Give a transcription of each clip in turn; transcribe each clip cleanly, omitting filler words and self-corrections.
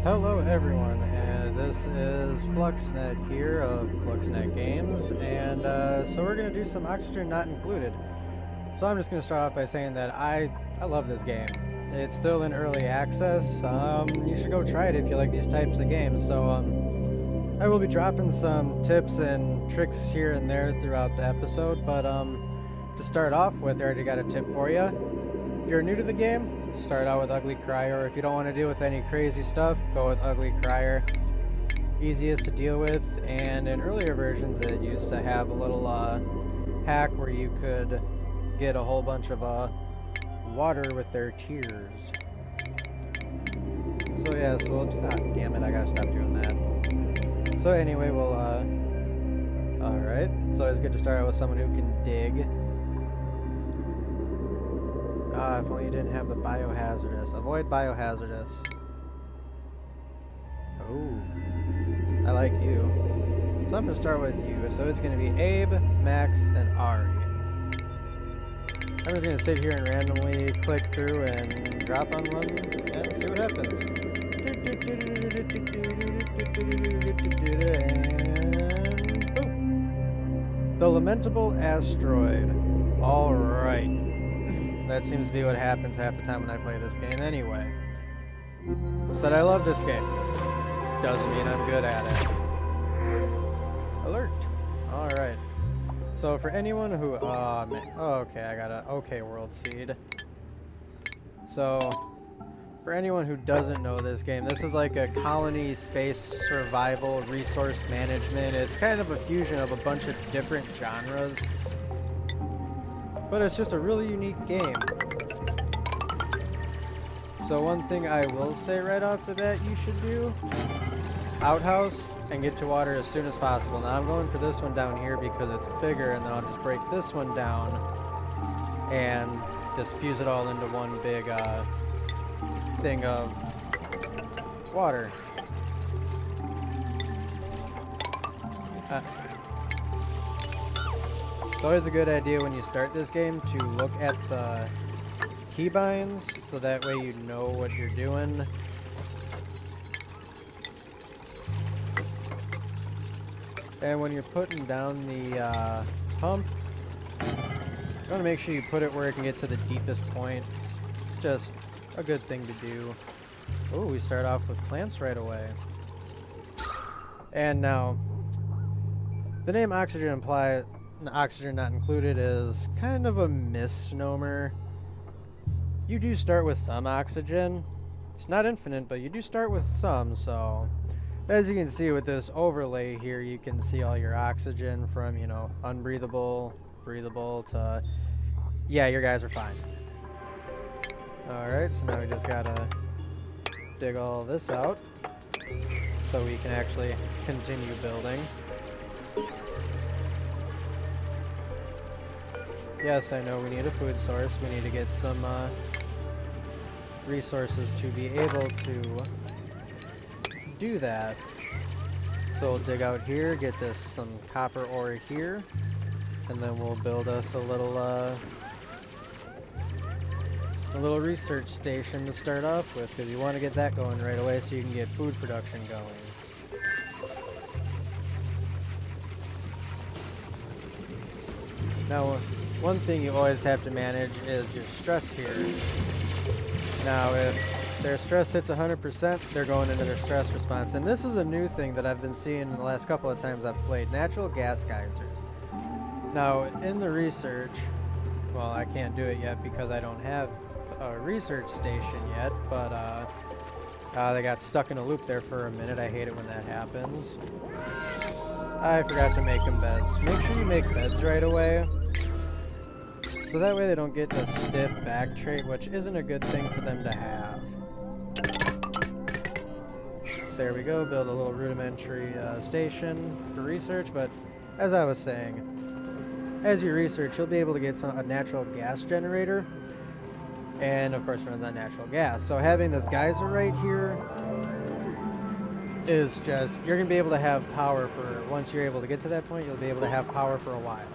Hello everyone, and this is Fluxnet here of Fluxnet Games, and so we're going to do some Oxygen Not Included. So I'm just going to start off by saying that I love this game. It's still in early access. You should go try it if you like these types of games. So I will be dropping some tips and tricks here and there throughout the episode, but to start off with, I already got a tip for you. If you're new to the game, start out with Ugly Crier. If you don't want to deal with any crazy stuff, go with Ugly Crier. Easiest to deal with, and in earlier versions it used to have a little hack where you could get a whole bunch of water with their tears. So yeah, so damn it, I gotta stop doing that. So anyway, we'll alright, it's always good to start out with someone who can dig. If only you didn't have the biohazardous. Avoid biohazardous. Oh, I like you. So I'm going to start with you. So it's going to be Abe, Max, and Ari. I'm just going to sit here and randomly click through and drop on one and see what happens. And boom. The Lamentable Asteroid. Alright. That seems to be what happens half the time when I play this game anyway. Said I love this game. Doesn't mean I'm good at it. Alert. Alright. So for anyone who... oh, okay, I got a OK World Seed. So, for anyone who doesn't know this game, this is like a colony space survival resource management. It's kind of a fusion of a bunch of different genres. But it's just a really unique game. So one thing I will say right off the bat you should do, outhouse and get to water as soon as possible. Now I'm going for this one down here because it's bigger, and then I'll just break this one down and just fuse it all into one big thing of water. It's always a good idea when you start this game to look at the keybinds, so that way you know what you're doing. And when you're putting down the pump, you want to make sure you put it where it can get to the deepest point. It's just a good thing to do. Oh, we start off with plants right away. And now, the name Oxygen Not Included is kind of a misnomer. You do start with some oxygen. It's not infinite, but you do start with some. So as you can see with this overlay here, you can see all your oxygen from, you know, unbreathable, breathable to, yeah, your guys are fine. Alright, so now we just gotta dig all this out so we can actually continue building. Yes, I know we need a food source. We need to get some resources to be able to do that. So we'll dig out here, get this some copper ore here, and then we'll build us a little research station to start off with, because you want to get that going right away so you can get food production going. Now, one thing you always have to manage is your stress here. Now, if their stress hits 100%, they're going into their stress response. And this is a new thing that I've been seeing in the last couple of times I've played, natural gas geysers. Now, in the research, well, I can't do it yet because I don't have a research station yet, but they got stuck in a loop there for a minute. I hate it when that happens. I forgot to make them beds. Make sure you make beds right away, so that way they don't get the stiff back trait, which isn't a good thing for them to have. There we go, build a little rudimentary station for research, but as I was saying, as you research, you'll be able to get a natural gas generator, and of course runs on natural gas. So having this geyser right here is just, you're going to be able to have power for, once you're able to get to that point, you'll be able to have power for a while.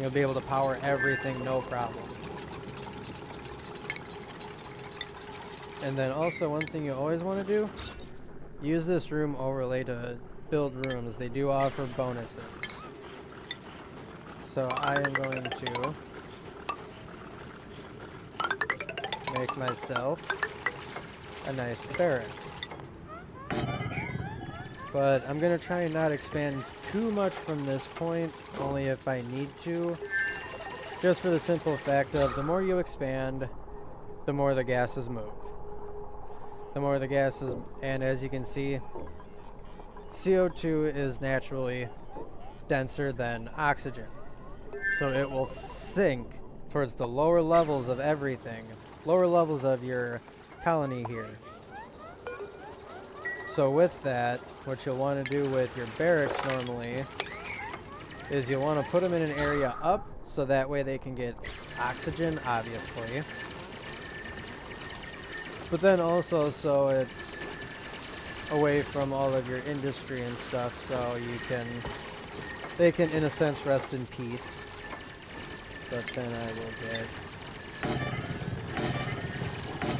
You'll be able to power everything, no problem. And then also one thing you always want to do, use this room overlay to build rooms. They do offer bonuses. So I am going to make myself a nice barrack. But I'm going to try and not expand too much from this point, only if I need to. Just for the simple fact of the more you expand, the more the gases move. The more the gases, and as you can see, CO2 is naturally denser than oxygen. So it will sink towards the lower levels of everything, lower levels of your colony here. So with that, what you'll want to do with your barracks normally is you'll want to put them in an area up so that way they can get oxygen, obviously. But then also so it's away from all of your industry and stuff, so they can in a sense rest in peace. But then I will get,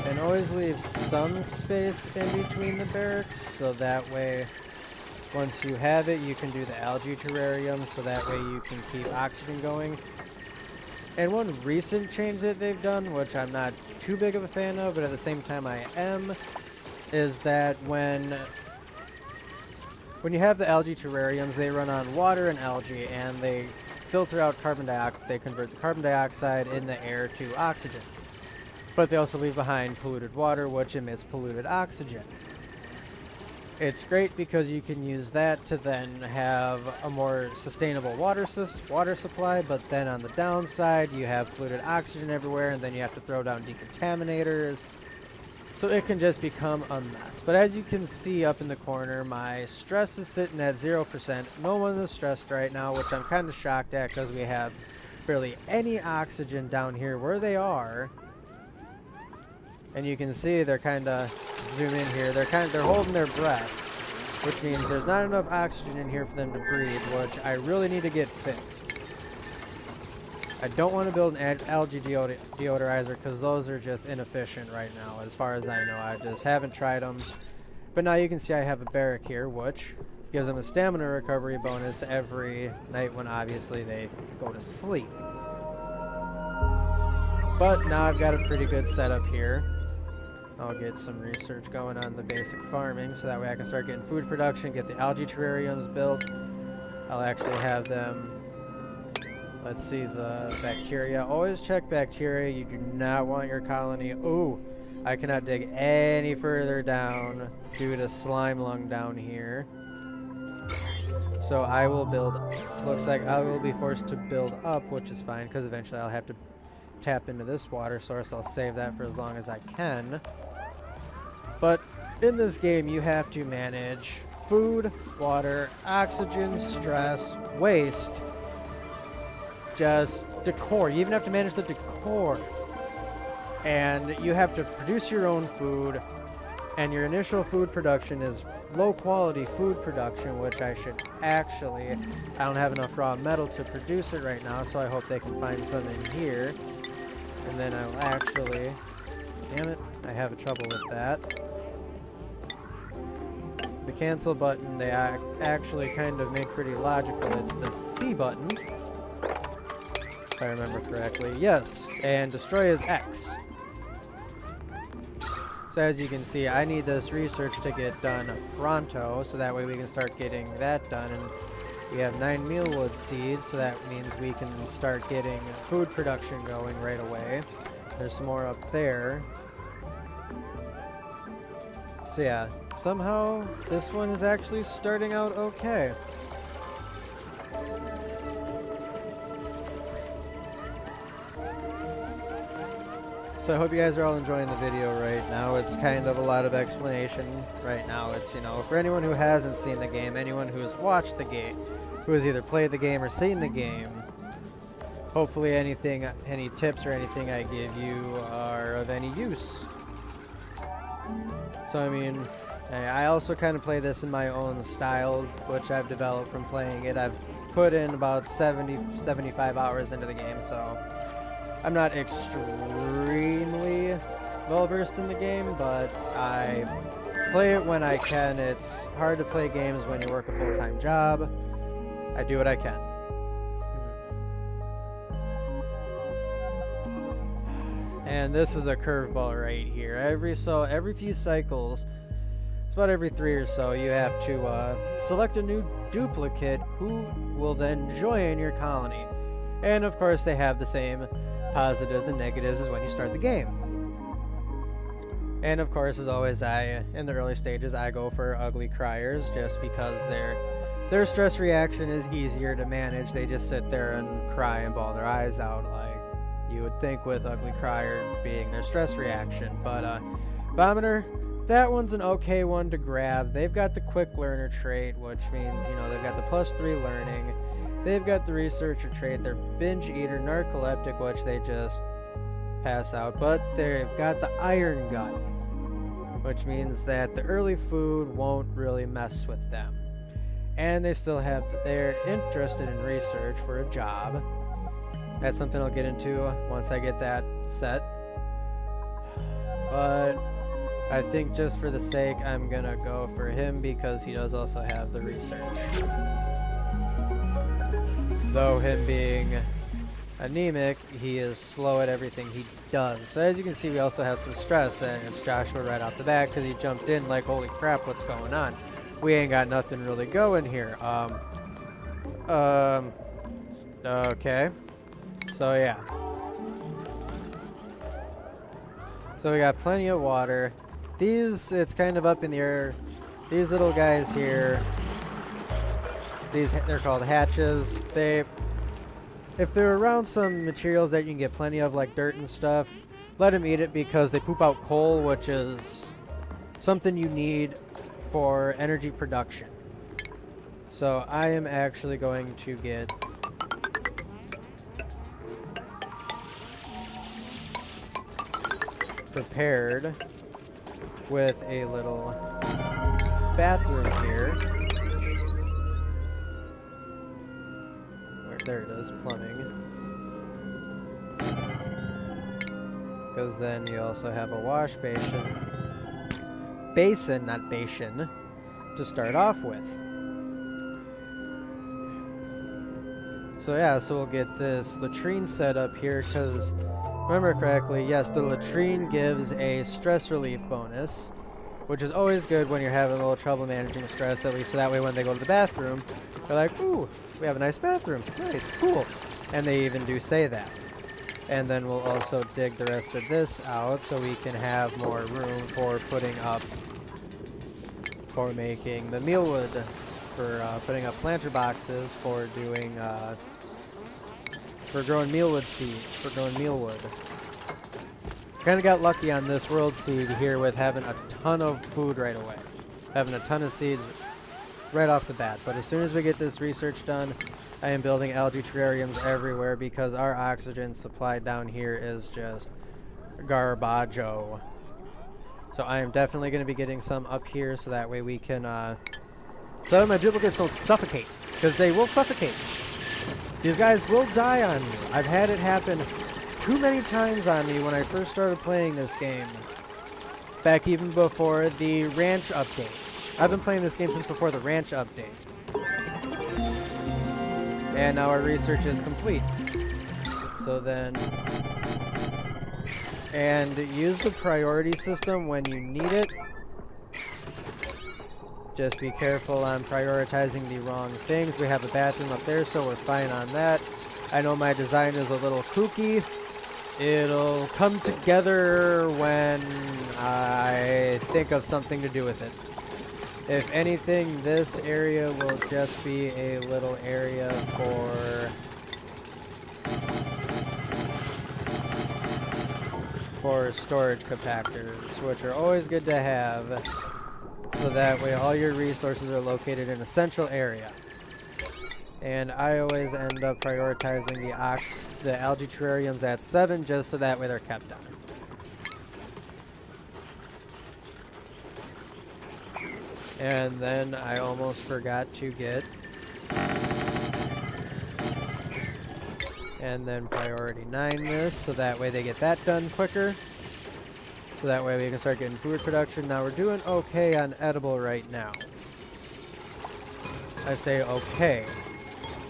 and always leave some space in between the barracks, so that way once you have it you can do the algae terrarium, so that way you can keep oxygen going. And one recent change that they've done, which I'm not too big of a fan of, but at the same time I am, is that when you have the algae terrariums, they run on water and algae, and they filter out carbon dioxide. They convert the carbon dioxide in the air to oxygen. But they also leave behind polluted water, which emits polluted oxygen. It's great because you can use that to then have a more sustainable water supply, but then on the downside you have polluted oxygen everywhere, and then you have to throw down decontaminators. So it can just become a mess. But as you can see up in the corner, my stress is sitting at 0%. No one is stressed right now, which I'm kind of shocked at because we have barely any oxygen down here where they are. And you can see they're kind of, zoom in here, they're holding their breath, which means there's not enough oxygen in here for them to breathe, which I really need to get fixed. I don't want to build an algae deodorizer because those are just inefficient right now, as far as I know. I just haven't tried them. But now you can see I have a barrack here, which gives them a stamina recovery bonus every night when obviously they go to sleep. But now I've got a pretty good setup here. I'll get some research going on the basic farming so that way I can start getting food production, get the algae terrariums built. I'll actually have them, let's see, the bacteria. Always check bacteria. You do not want your colony. Ooh, I cannot dig any further down due to slime lung down here. So I will build, looks like I will be forced to build up, which is fine because eventually I'll have to tap into this water source. I'll save that for as long as I can. But in this game you have to manage food, water, oxygen, stress, waste, just decor. You even have to manage the decor. And you have to produce your own food, and your initial food production is low quality food production, which I don't have enough raw metal to produce it right now, so I hope they can find some in here. And then I'll actually, damn it, I have trouble with that. The cancel button, they actually kind of make pretty logical. It's the C button, if I remember correctly. Yes, and destroy is X. So as you can see, I need this research to get done pronto, so that way we can start getting that done. And we have 9 mealwood seeds, so that means we can start getting food production going right away. There's some more up there. So yeah, somehow this one is actually starting out okay. So I hope you guys are all enjoying the video right now. It's kind of a lot of explanation right now. It's, you know, for anyone who hasn't seen the game, anyone who has watched the game, who has either played the game or seen the game, hopefully any tips or anything I give you are of any use. So I mean, I also kind of play this in my own style, which I've developed from playing it. I've put in about 75 hours into the game, so I'm not extremely well versed in the game, but I play it when I can. It's hard to play games when you work a full-time job. I do what I can. And this is a curveball right here. Every few cycles, it's about every 3 or so, you have to select a new duplicate who will then join your colony. And of course they have the same positives and negatives as when you start the game. And of course, as always, in the early stages, I go for ugly criers just because their stress reaction is easier to manage. They just sit there and cry and bawl their eyes out like you would think with ugly crier being their stress reaction. But Vomiter, that one's an okay one to grab. They've got the quick learner trait, which means, you know, they've got the +3 learning. They've got the researcher trait. They're binge eater, narcoleptic, which they just pass out. But they've got the iron gut, which means that the early food won't really mess with them. And they're interested in research for a job. That's something I'll get into once I get that set. But I think just for the sake, I'm gonna go for him because he does also have the research. Though him being anemic, he is slow at everything he does. So as you can see, we also have some stress, and it's Joshua right off the bat because he jumped in like, holy crap, what's going on? We ain't got nothing really going here. Okay. So yeah. So we got plenty of water. It's kind of up in the air. These little guys here, they're called hatches. If they're around some materials that you can get plenty of, like dirt and stuff, let them eat it because they poop out coal, which is something you need for energy production. So I am actually going to get prepared with a little bathroom here. There it is, plumbing. Because then you also have a wash basin, not basin, to start off with. So yeah, so we'll get this latrine set up here because, remember correctly, yes, the latrine gives a stress relief bonus, which is always good when you're having a little trouble managing stress, at least so that way when they go to the bathroom, they're like, ooh, we have a nice bathroom. Nice, cool. And they even do say that. And then we'll also dig the rest of this out so we can have more room for making the mealwood, for putting up planter boxes for doing, for growing mealwood seed, for growing mealwood. Kind of got lucky on this world seed here with having a ton of food right away. Having a ton of seeds right off the bat. But as soon as we get this research done, I am building algae terrariums everywhere because our oxygen supply down here is just garbaggio. So I am definitely going to be getting some up here so that way we can, so that my duplicates don't suffocate. Because they will suffocate. These guys will die on you. I've had it happen too many times on me when I first started playing this game. Back even before the ranch update. I've been playing this game since before the ranch update. And now our research is complete. So then... And use the priority system when you need it. Just be careful on prioritizing the wrong things. We have a bathroom up there, so we're fine on that. I know my design is a little kooky. It'll come together when I think of something to do with it. If anything, this area will just be a little area for storage compactors, which are always good to have, so that way all your resources are located in a central area. And I always end up prioritizing the algae terrariums at 7 just so that way they're kept on. And then I almost forgot to get... And then priority 9 this, so that way they get that done quicker. So that way we can start getting food production. Now we're doing okay on edible right now. I say okay.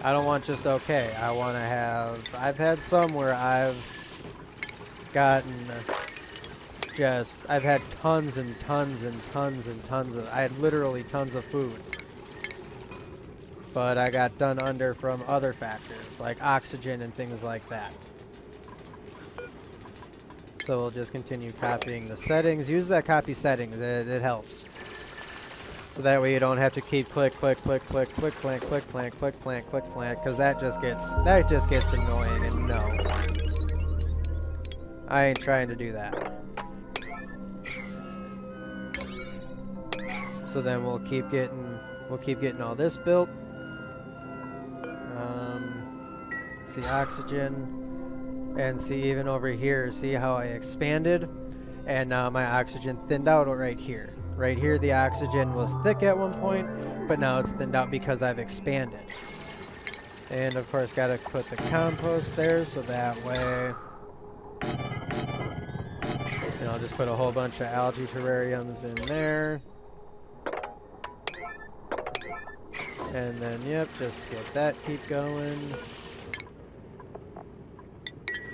I don't want just okay. I want to have... I've had some where I've gotten just... I've had tons and tons and tons and tons of... I had literally tons of food. But I got done under from other factors, like oxygen and things like that. So we'll just continue copying the settings. Use that copy settings, it helps. So that way you don't have to keep click, click, click, click, click, plant, click, plant, click, plant, click, plant, because that just gets annoying, and no. I ain't trying to do that. So then we'll keep getting all this built. See oxygen, and see even over here, see how I expanded, and now my oxygen thinned out right here. Right here the oxygen was thick at one point, but now it's thinned out because I've expanded. And of course gotta put the compost there so that way, and I'll just put a whole bunch of algae terrariums in there. And then, yep, just get that, keep going.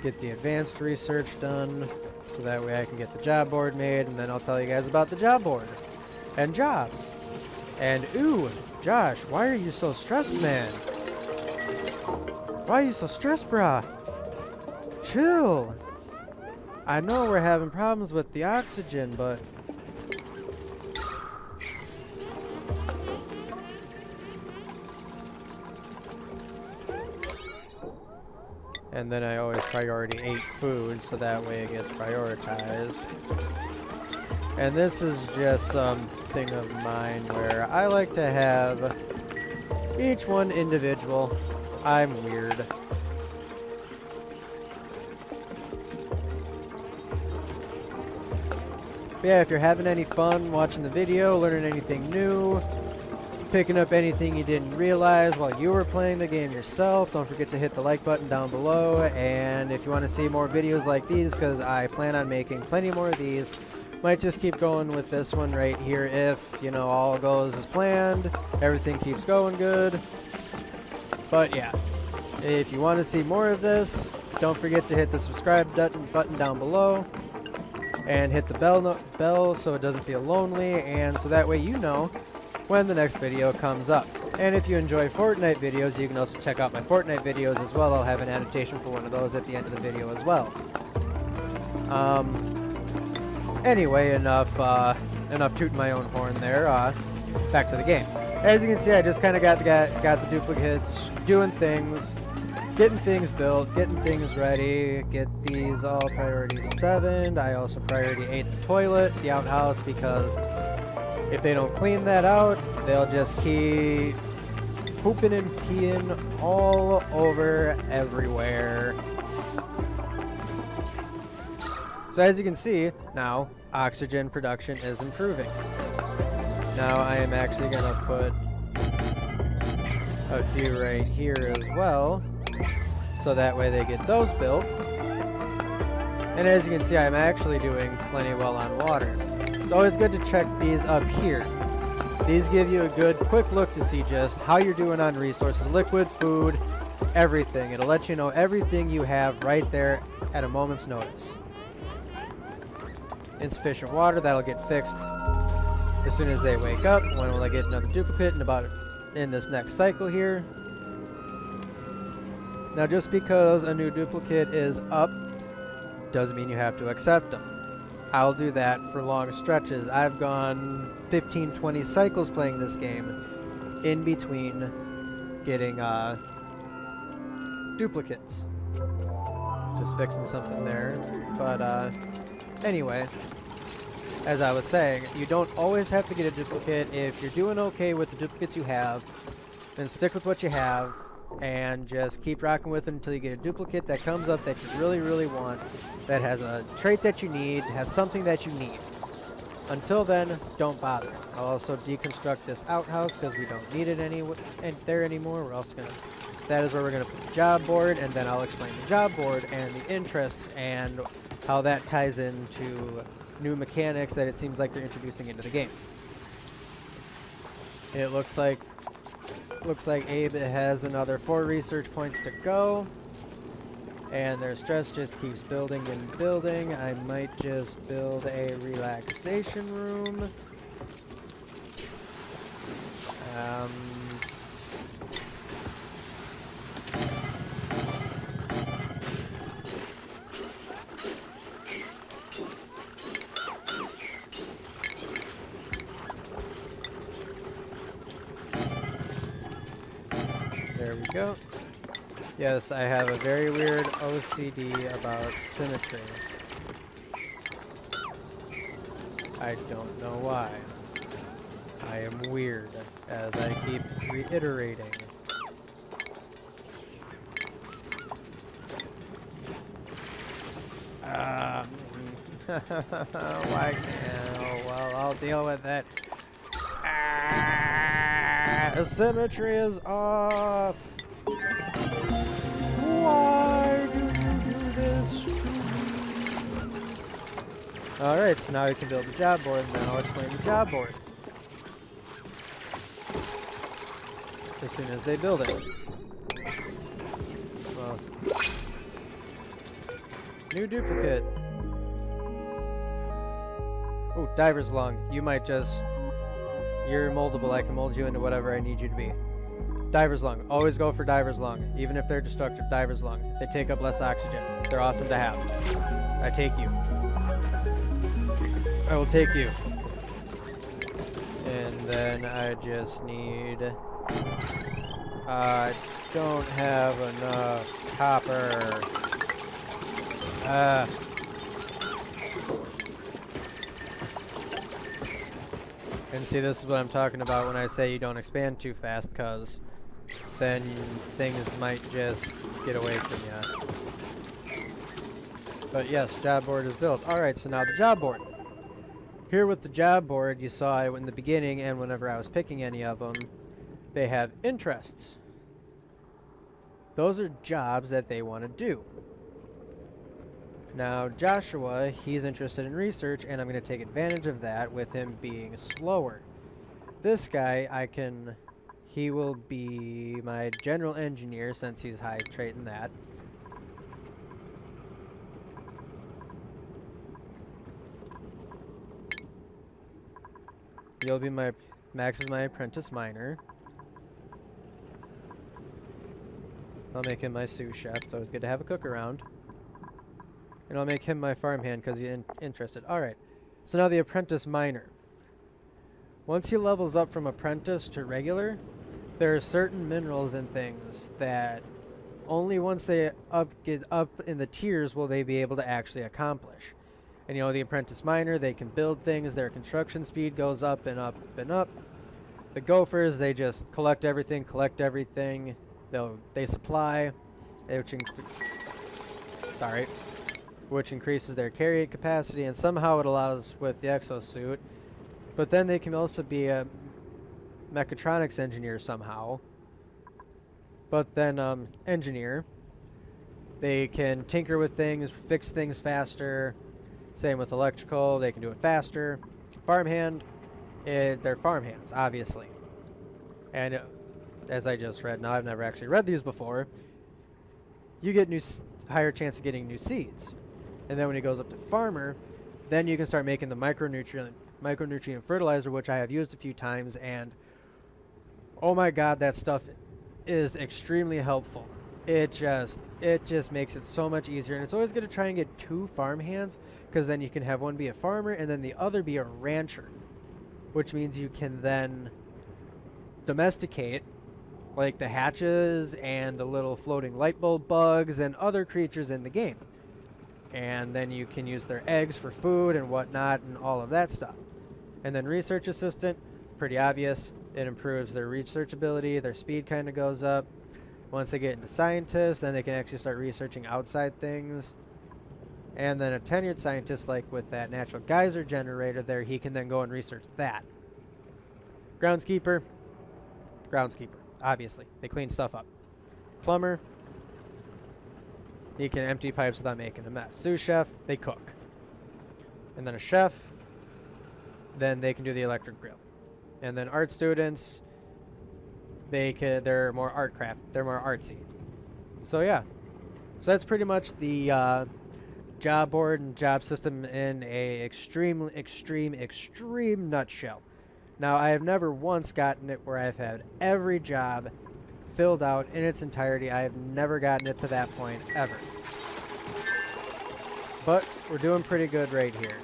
Get the advanced research done, so that way I can get the job board made, and then I'll tell you guys about the job board. And jobs. And, ooh, Josh, why are you so stressed, man? Why are you so stressed, brah? Chill. I know we're having problems with the oxygen, but... And then I always priority 8 food, so that way it gets prioritized. And this is just something of mine where I like to have each one individual. I'm weird. But yeah, if you're having any fun watching the video, learning anything new, picking up anything you didn't realize while you were playing the game yourself, don't forget to hit the like button down below. And if you want to see more videos like these, because I plan on making plenty more of these, might just keep going with this one right here if, you know, all goes as planned, everything keeps going good. But yeah, if you want to see more of this, don't forget to hit the subscribe button down below and hit the bell so it doesn't feel lonely, and so that way you know when the next video comes up. And if you enjoy Fortnite videos, you can also check out my Fortnite videos as well. I'll have an annotation for one of those at the end of the video as well. Anyway, enough tooting my own horn there. Back to the game. As you can see, I just kind of got the duplicates, doing things, getting things built, getting things ready. Get these all priority 7. I also priority 8 the toilet, the outhouse, because if they don't clean that out, they'll just keep pooping and peeing all over everywhere. So as you can see, now oxygen production is improving. Now I am actually going to put a few right here as well, so that way they get those built. And as you can see, I'm actually doing plenty well on water. It's always good to check these up here. These give you a good quick look to see just how you're doing on resources, liquid, food, everything. It'll let you know everything you have right there at a moment's notice. Insufficient water, that'll get fixed as soon as they wake up. When will I get another duplicate? In this next cycle here. Now just because a new duplicate is up doesn't mean you have to accept them. I'll do that for long stretches. I've gone 15-20 cycles playing this game in between getting duplicates. Just fixing something there. But anyway, as I was saying, you don't always have to get a duplicate. If you're doing okay with the duplicates you have, then stick with what you have and just keep rocking with it until you get a duplicate that comes up that you really, really want, that has a trait that you need, has something that you need. Until then, don't bother. I'll also deconstruct this outhouse because we don't need it there anymore. We're also gonna, that is where we're gonna put the job board, and then I'll explain the job board and the interests and how that ties into new mechanics that it seems like they're introducing into the game. It looks like Abe has another 4 research points to go, and their stress just keeps building and building. I might just build a relaxation room. There we go. Yes, I have a very weird OCD about symmetry. I don't know why. I am weird, as I keep reiterating. Why can't? Oh, well, I'll deal with it. The symmetry is off. Why do you do this to me? Alright, so now we can build the job board, and then I'll explain the job board. As soon as they build it. Well, new duplicate. Oh, diver's lung. You might just... You're moldable. I can mold you into whatever I need you to be. Diver's lung. Always go for diver's lung. Even if they're destructive, diver's lung. They take up less oxygen. They're awesome to have. I take you. I will take you. And then I just need... I don't have enough copper. And see, this is what I'm talking about when I say you don't expand too fast, because then things might just get away from you. But yes, job board is built. Alright, so now the job board. Here with the job board, you saw it in the beginning, and whenever I was picking any of them, they have interests. Those are jobs that they want to do. Now, Joshua, he's interested in research, and I'm going to take advantage of that with him being slower. This guy, he will be my general engineer since he's high trait in that. You'll be Max is my apprentice miner. I'll make him my sous chef. It's always good to have a cook around. And I'll make him my farmhand because he's interested. Alright, so now the apprentice miner. Once he levels up from apprentice to regular, there are certain minerals and things that only once they get up in the tiers will they be able to actually accomplish. And you know, the apprentice miner, they can build things, their construction speed goes up and up and up. The gophers, they just collect everything. They supply, which increases their carry capacity, and somehow it allows with the exosuit. But then they can also be a mechatronics engineer somehow. But then engineer, they can tinker with things, fix things faster. Same with electrical, they can do it faster. Farmhand, they're farmhands, obviously. And as I just read, now I've never actually read these before, you get higher chance of getting new seeds. And then when it goes up to farmer, then you can start making the micronutrient fertilizer, which I have used a few times, and oh my god, that stuff is extremely helpful. It just makes it so much easier, and it's always good to try and get 2 farmhands, because then you can have one be a farmer and then the other be a rancher, which means you can then domesticate like the hatches and the little floating light bulb bugs and other creatures in the game. And then you can use their eggs for food and whatnot and all of that stuff. And then research assistant, pretty obvious. It improves their research ability, their speed kind of goes up. Once they get into scientists, then they can actually start researching outside things. And then a tenured scientist, like with that natural geyser generator there, he can then go and research that. Groundskeeper, obviously. They clean stuff up. Plumber, he can empty pipes without making a mess. Sous chef, they cook. and then a chef, then they can do the electric grill. And then art students, they're more they're more artsy. So yeah, so that's pretty much the job board and job system in a extreme nutshell. Now, I have never once gotten it where I've had every job filled out in its entirety. I have never gotten it to that point ever. But we're doing pretty good right here.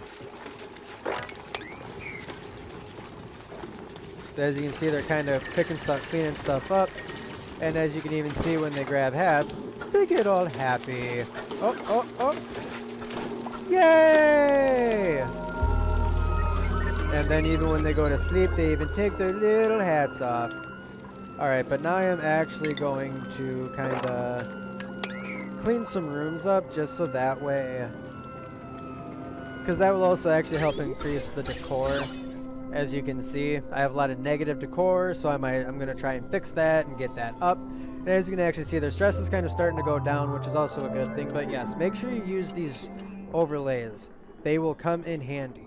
So as you can see, they're kind of picking stuff, cleaning stuff up. And as you can even see when they grab hats, they get all happy. Oh, oh, oh. Yay! And then even when they go to sleep, they even take their little hats off. Alright, but now I am actually going to kind of clean some rooms up just so that way, because that will also actually help increase the decor. As you can see, I have a lot of negative decor, so I'm going to try and fix that and get that up. And as you can actually see, their stress is kind of starting to go down, which is also a good thing. But yes, make sure you use these overlays. They will come in handy.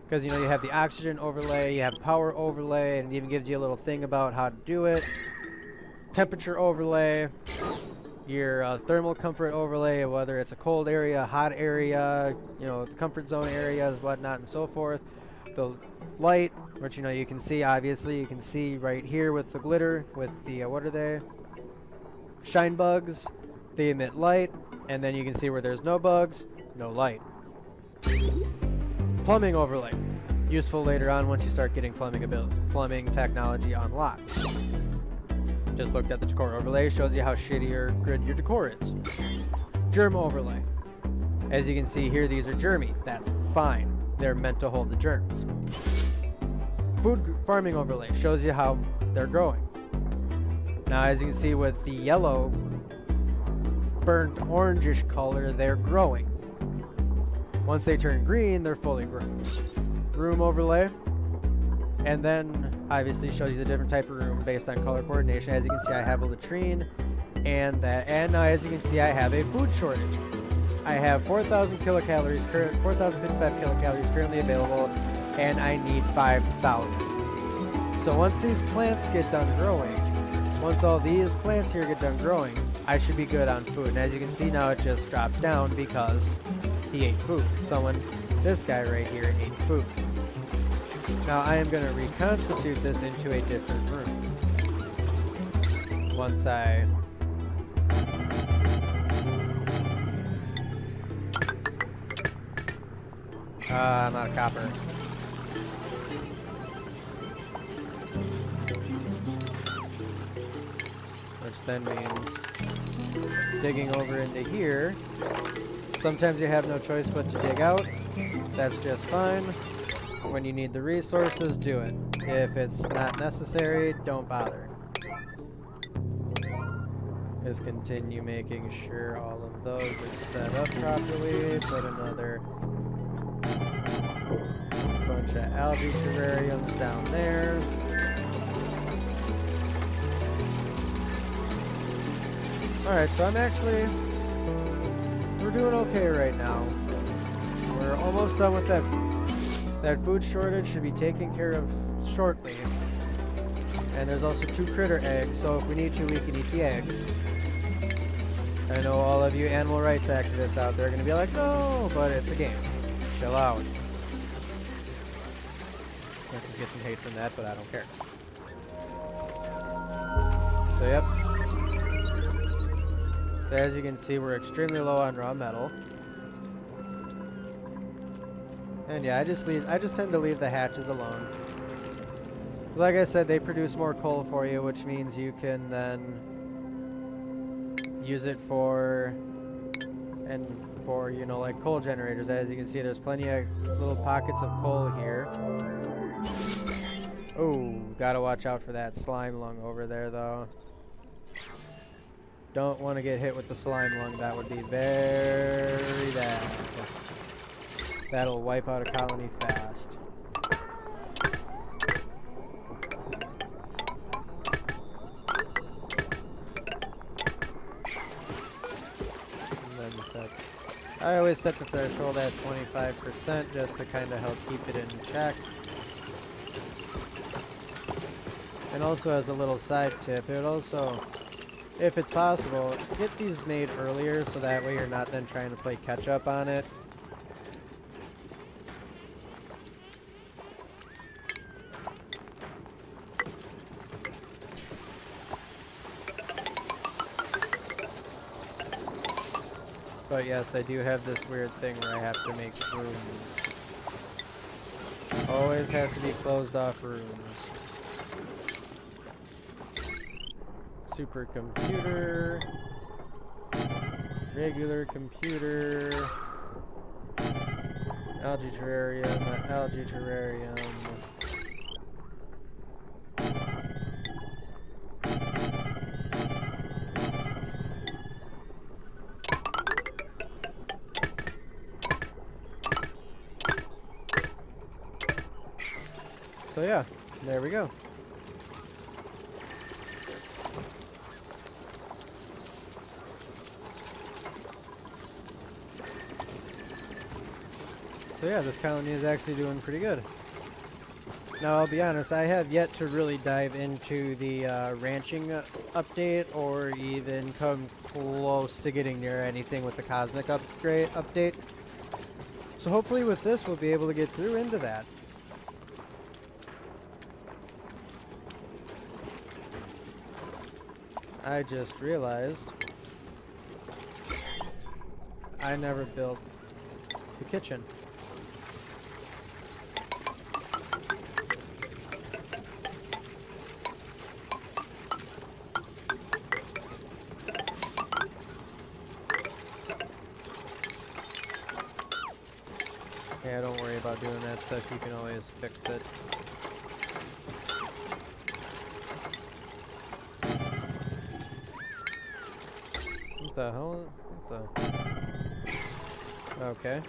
Because, you know, you have the oxygen overlay, you have power overlay, and it even gives you a little thing about how to do it. Temperature overlay, your thermal comfort overlay, whether it's a cold area, hot area, you know, comfort zone areas, whatnot, and so forth. The light, which, you know, you can see, obviously, you can see right here with the glitter, with the, what are they? Shine bugs. They emit light, and then you can see where there's no bugs, no light. Plumbing overlay, useful later on once you start getting plumbing technology unlocked. Just looked at the decor overlay, shows you how shitty or good your decor is. Germ overlay. As you can see here, these are germy. That's fine. They're meant to hold the germs. Food farming overlay shows you how they're growing. Now, as you can see with the yellow, burnt orangish color, they're growing. Once they turn green, they're fully grown. Room overlay. And then, obviously, shows you the different type of room based on color coordination. As you can see, I have a latrine and that. And now, as you can see, I have a food shortage. I have 4,000 kilocalories, 4,055 kilocalories currently available, and I need 5,000. So once these plants get done growing, once all these plants here get done growing, I should be good on food. And as you can see now, it just dropped down because he ate food. This guy right here ate food. Now I am going to reconstitute this into a different room. Once I... I'm out of copper. Which then means digging over into here. Sometimes you have no choice but to dig out. That's just fine. When you need the resources, do it. If it's not necessary, don't bother. Just continue making sure all of those are set up properly. Put another bunch of algae terrariums down there. Alright, so we're doing okay right now. We're almost done with that. That food shortage should be taken care of shortly. And there's also 2 critter eggs, so if we need to, we can eat the eggs. I know all of you animal rights activists out there are going to be like, no, but it's a game. Chill out. I could get some hate from that, but I don't care. So, yep. As you can see, we're extremely low on raw metal. And yeah, I just tend to leave the hatches alone. Like I said, they produce more coal for you, which means you can then use it for, you know, like coal generators. As you can see, there's plenty of little pockets of coal here. Oh, gotta watch out for that slime lung over there, though. Don't want to get hit with the slime lung. That would be very bad. That'll wipe out a colony fast. I always set the threshold at 25% just to kind of help keep it in check. And also as a little side tip, it would also, if it's possible, get these made earlier so that way you're not then trying to play catch up on it. But yes, I do have this weird thing where I have to make rooms. Always has to be closed off rooms. Supercomputer. Regular computer. Algae terrarium, algae terrarium. So yeah, there we go. So yeah, this colony is actually doing pretty good. Now I'll be honest, I have yet to really dive into the ranching update or even come close to getting near anything with the cosmic update. So hopefully with this we'll be able to get through into that. I just realized I never built the kitchen. Yeah, don't worry about doing that stuff, you can always fix it. What the hell? What the? Okay.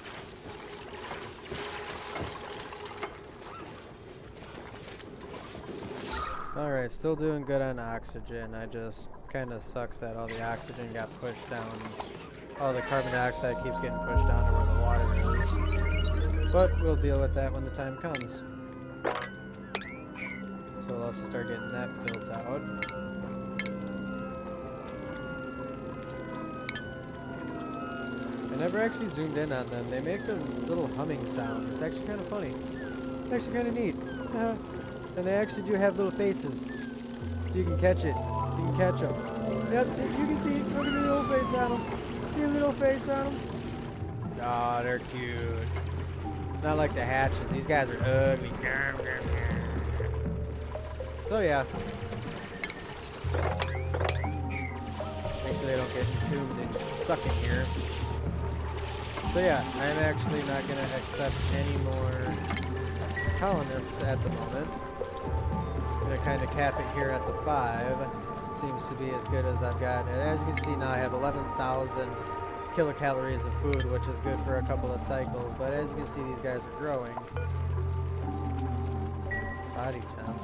Alright, still doing good on oxygen. I just kind of sucks that all the oxygen got pushed down. All the carbon dioxide keeps getting pushed down to where the water is. But we'll deal with that when the time comes. So we'll also start getting that built out. I never actually zoomed in on them. They make a little humming sound. It's actually kind of funny. It's actually kind of neat. And they actually do have little faces. You can catch it. You can catch them. Yep, see, you can see. Look at the little face on them. See a little face on them? Aw, they're cute. Not like the hatches. These guys are ugly. So yeah. Make sure they don't get entombed and stuck in here. So yeah, I'm actually not going to accept any more colonists at the moment. I'm going to kind of cap it here at the 5. Seems to be as good as I've got. And as you can see now, I have 11,000 kilocalories of food, which is good for a couple of cycles. But as you can see, these guys are growing. Body temp.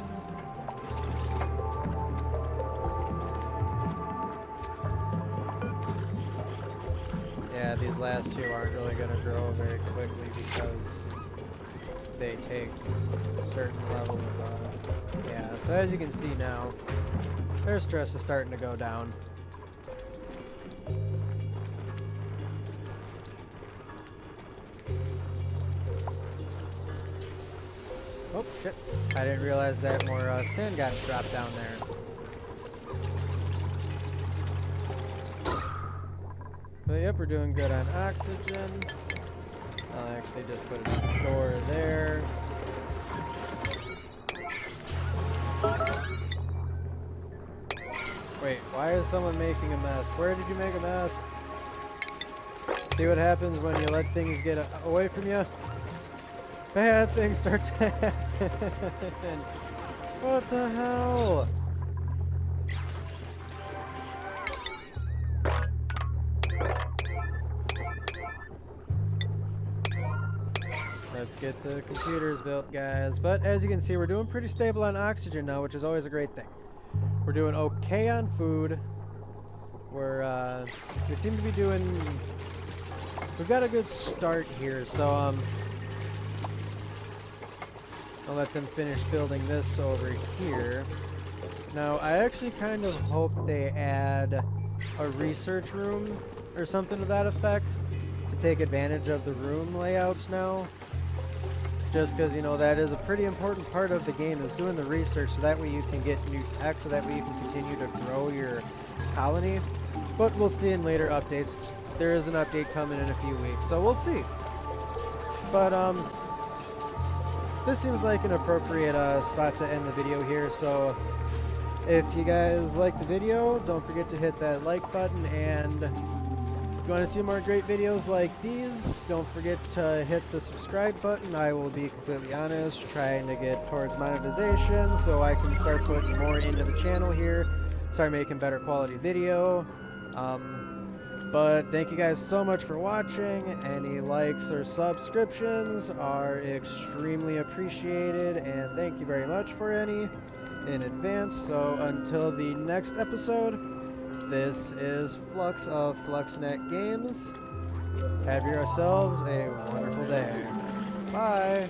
Yeah, these last two aren't really going to grow very quickly because they take a certain level of, yeah. So as you can see now, their stress is starting to go down. Oh, shit. I didn't realize that more sand got dropped down there. But yep, we're doing good on oxygen. I'll actually just put a door there. Wait, why is someone making a mess? Where did you make a mess? See what happens when you let things get away from you? Bad things start to happen. What the hell? Let's get the computers built, guys. But as you can see, we're doing pretty stable on oxygen now, which is always a great thing. We're doing okay on food. We seem to be doing we've got a good start here, so I'll let them finish building this over here. Now, I actually kind of hope they add a research room or something to that effect to take advantage of the room layouts now. Just because, you know, that is a pretty important part of the game, is doing the research, so that way you can get new tech, so that way you can continue to grow your colony. But we'll see in later updates. There is an update coming in a few weeks, so we'll see. But this seems like an appropriate spot to end the video here, so if you guys like the video, don't forget to hit that like button, and if you want to see more great videos like these, don't forget to hit the subscribe button. I will be completely honest, trying to get towards monetization so I can start putting more into the channel here, start making better quality video. But thank you guys so much for watching. Any likes or subscriptions are extremely appreciated, and thank you very much for any in advance. So until the next episode, this is Flux of Fluxnet Games. Have yourselves a wonderful day. Bye!